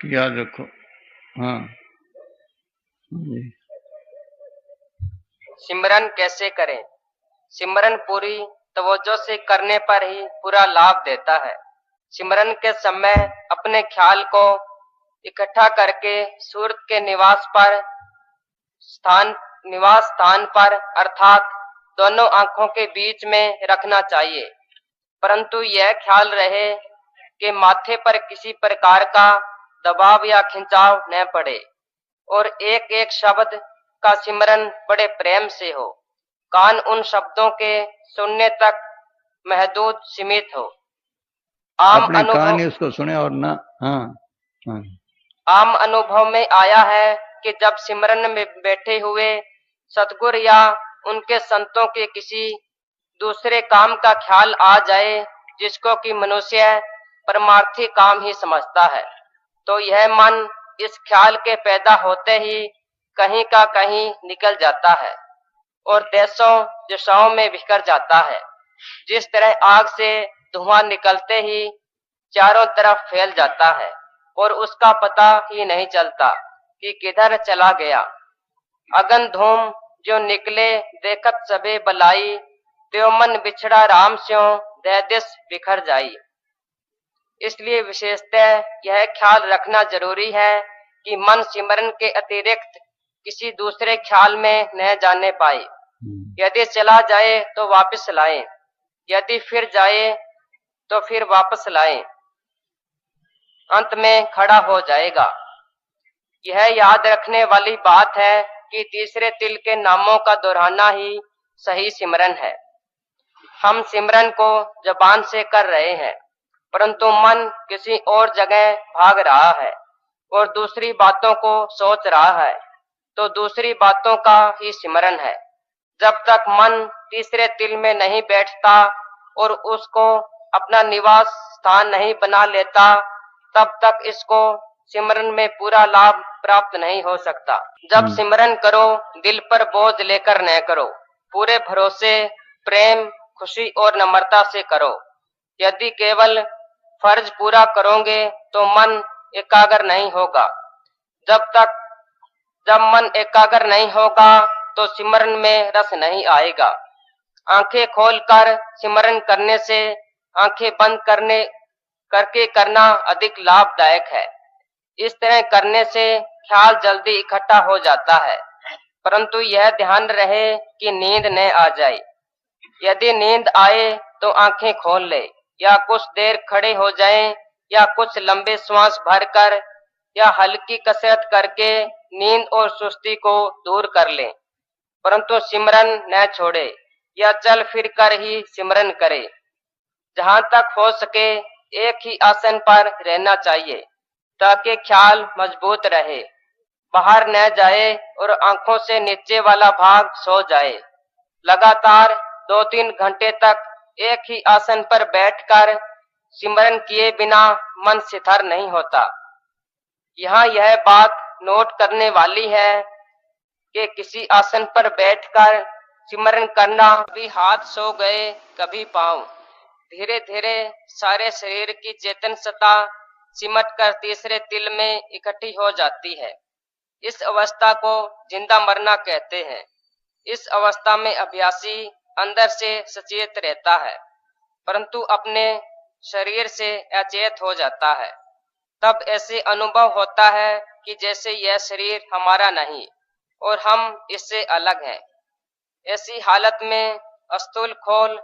याद रखो। हाँ जी। सिमरन कैसे करें? सिमरन पूरी तवज्जो से करने पर ही पूरा लाभ देता है। सिमरन के समय अपने ख्याल को इकट्ठा करके सूरत के निवास स्थान पर अर्थात दोनों आंखों के बीच में रखना चाहिए, परंतु यह ख्याल रहे कि माथे पर किसी प्रकार का दबाव या खिंचाव न पड़े और एक एक शब्द का सिमरन बड़े प्रेम से हो। कान उन शब्दों के सुनने तक महदूद सीमित हो। अपने कान ही उसको सुने और ना। हाँ हाँ। आम अनुभव में आया है कि जब सिमरन में बैठे हुए सतगुरु या उनके संतों के किसी दूसरे काम का ख्याल आ जाए जिसको कि मनुष्य परमार्थी काम ही समझता है, तो यह मन इस ख्याल के पैदा होते ही कहीं का कहीं निकल जाता है और देशों दिशाओं में बिखर जाता है। जिस तरह आग से धुआं निकलते ही चारों तरफ फैल जाता है और उसका पता ही नहीं चलता कि किधर चला गया। अगन धूम जो निकले देखत सबे बलाई, त्यो मन बिछड़ा राम स्यों दह दिस बिखर जाई। इसलिए विशेषतः यह ख्याल रखना जरूरी है कि मन सिमरन के अतिरिक्त किसी दूसरे ख्याल में न जाने पाए। यदि चला जाए तो वापस लाएं, यदि फिर जाए तो फिर वापस लाएं, अंत में खड़ा हो जाएगा। यह याद रखने वाली बात है कि तीसरे तिल के नामों का दोहराना ही सही सिमरन है। हम सिमरन को जबान से कर रहे हैं, परंतु मन किसी और जगह भाग रहा है और दूसरी बातों को सोच रहा है, तो दूसरी बातों का ही सिमरन है। जब तक मन तीसरे तिल में नहीं बैठता और उसको अपना निवास स्थान नहीं बना लेता, तब तक इसको सिमरन में पूरा लाभ प्राप्त नहीं हो सकता। जब सिमरन करो दिल पर बोझ लेकर न करो, पूरे भरोसे, प्रेम, खुशी और नम्रता से करो। यदि केवल फर्ज पूरा करोगे तो मन एकाग्र नहीं होगा। जब मन एकाग्र नहीं होगा तो सिमरन में रस नहीं आएगा। आंखें खोलकर सिमरन करने से आंखें बंद करके करना अधिक लाभदायक है। इस तरह करने से ख्याल जल्दी इकट्ठा हो जाता है, परंतु यह ध्यान रहे कि नींद न आ जाए। यदि नींद आए तो आंखें खोल ले या कुछ देर खड़े हो जाएं या कुछ लंबे श्वास भरकर या हल्की कसरत करके नींद और सुस्ती को दूर कर लें, परंतु सिमरन न छोड़े या चल फिर कर ही सिमरन करे। जहां तक हो सके एक ही आसन पर रहना चाहिए ताकि ख्याल मजबूत रहे, बाहर न जाए और आंखों से नीचे वाला भाग सो जाए। लगातार 2-3 घंटे तक एक ही आसन पर बैठकर सिमरन किए बिना मन स्थिर नहीं होता। यहाँ यह बात नोट करने वाली है कि किसी आसन पर बैठकर सिमरन करना, कभी हाथ सो गए कभी पांव, धीरे धीरे सारे शरीर की चेतन सत्ता सिमट कर तीसरे तिल में इकट्ठी हो जाती है। इस अवस्था को जिंदा मरना कहते हैं। इस अवस्था में अभ्यासी अंदर से सचेत रहता है, परंतु अपने शरीर से अचेत हो जाता है। तब ऐसे अनुभव होता है कि जैसे यह शरीर हमारा नहीं और हम इससे अलग हैं। ऐसी हालत में स्थूल खोल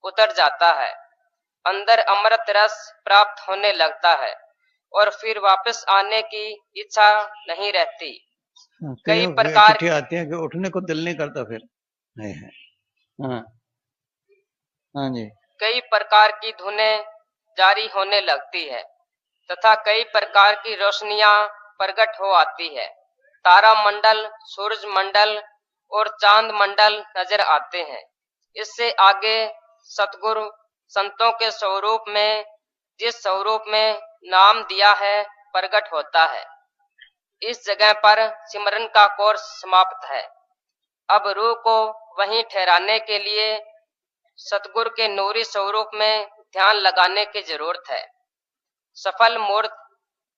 उतर जाता है, अंदर अमृत रस प्राप्त होने लगता है और फिर वापस आने की इच्छा नहीं रहती। कई प्रकार की आती है कि उठने को दिल नहीं करता फिर। हाँ हाँ जी। कई प्रकार की धुनें जारी होने लगती है तथा कई प्रकार की रोशनियां प्रकट हो आती है। तारा मंडल, सूरज मंडल और चांद मंडल नजर आते हैं। इससे आगे सतगुरु संतों के स्वरूप में, जिस स्वरूप में नाम दिया है, प्रकट होता है। इस जगह पर सिमरन का कोर्स समाप्त है। अब रूह को वहीं ठहराने के लिए सतगुरु के नूरी स्वरूप में ध्यान लगाने की जरूरत है। सफल मूर्त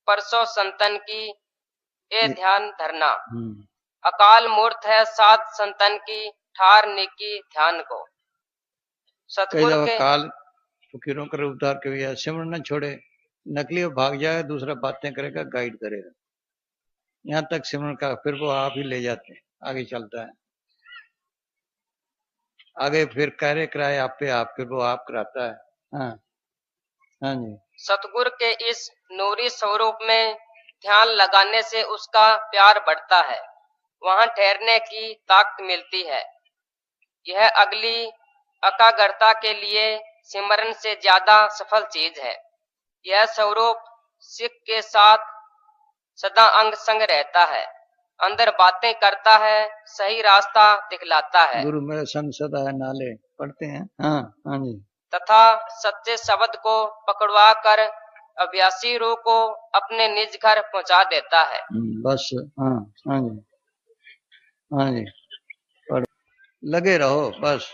परसों संतन की ए ध्यान धरना। हम्म, अकाल मूर्त है सात संतन की, ठार नेकी ध्यान को। कई सतगुरु दफा के काल फकीरों का रूप धार के भी सिमरन न छोड़े, नकली वो भाग जाएगा, दूसरा बातें करेगा, गाइड करेगा, यहाँ तक सिमरन का फिर वो आप ही ले जाते हैं, आगे चलता है, आगे फिर कार्य कराए आप पे आप, फिर वो आप कराता है। हाँ हाँ जी। सतगुरु के इस नूरी स्वरूप में ध्यान लगाने से उसका प्यार बढ़ता है, वहां ठहरने की ताकत मिलती है। यह अगली एकाग्रता के लिए सिमरन से ज्यादा सफल चीज है। यह स्वरूप सिख के साथ सदा अंग संग रहता है, अंदर बातें करता है, सही रास्ता दिखलाता है गुरु मेरे संग सदा है नाले पढ़ते हैं। हाँ हाँ जी। तथा सच्चे शब्द को पकड़वा कर अभ्यासी रूह को अपने निज घर पहुंचा देता है। बस। हाँ हाँ जी। हाँ जी, पर लगे रहो बस।